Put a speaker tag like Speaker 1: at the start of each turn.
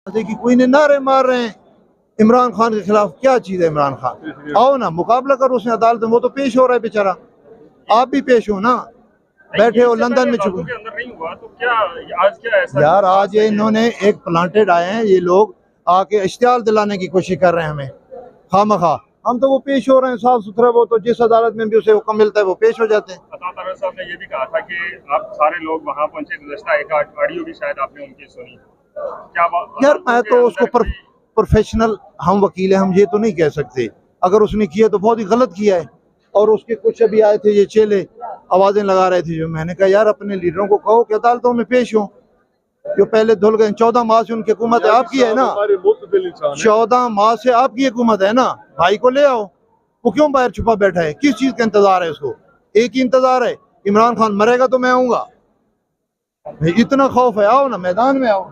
Speaker 1: कि कोई ने नारे मार रहे हैं इमरान खान के खिलाफ। क्या चीज़ है इमरान खान? आओ ना मुकाबला करो उसने अदालत में, वो तो पेश हो रहा है बेचारा, आप भी पेश हो ना। बैठे हो लंदन में चुप।
Speaker 2: नहीं हुआ तो क्या आज क्या ऐसा
Speaker 1: यार आज ये इन्होंने एक प्लांटेड आए हैं, ये लोग आके इश्तियाल दिलाने की कोशिश कर रहे हैं हमें खामखा। हम तो वो पेश हो रहे हैं साफ सुथरा, वो तो जिस अदालत में भी उसे हुक्म मिलता है वो पेश हो जाते हैं।
Speaker 2: अता तारड़ साहब ने ये भी कहा था कि आप सारे लोग वहां पहुंचे, गुज़श्ता एक ऑडियो भी शायद आपने उनकी सुनी। क्या
Speaker 1: यार मैं तो उसको प्रोफेशनल, हम वकील हैं, हम ये तो नहीं कह सकते। अगर उसने किया तो बहुत ही गलत किया है। और उसके कुछ अभी आए थे ये चेले, आवाजें लगा रहे थे, जो मैंने कहा यार अपने लीडरों को कहो कि अदालतों में पेश हो, जो पहले धुल गए। 14 माह से उनकी हुकूमत है, आपकी है ना, 14 माह से आपकी हुकूमत है ना, भाई को ले आओ। वो क्यों बाहर छुपा बैठा है? किस चीज का इंतजार है उसको? एक ही इंतजार है, इमरान खान मरेगा तो मैं आऊंगा। इतना खौफ है, आओ ना मैदान में आओ।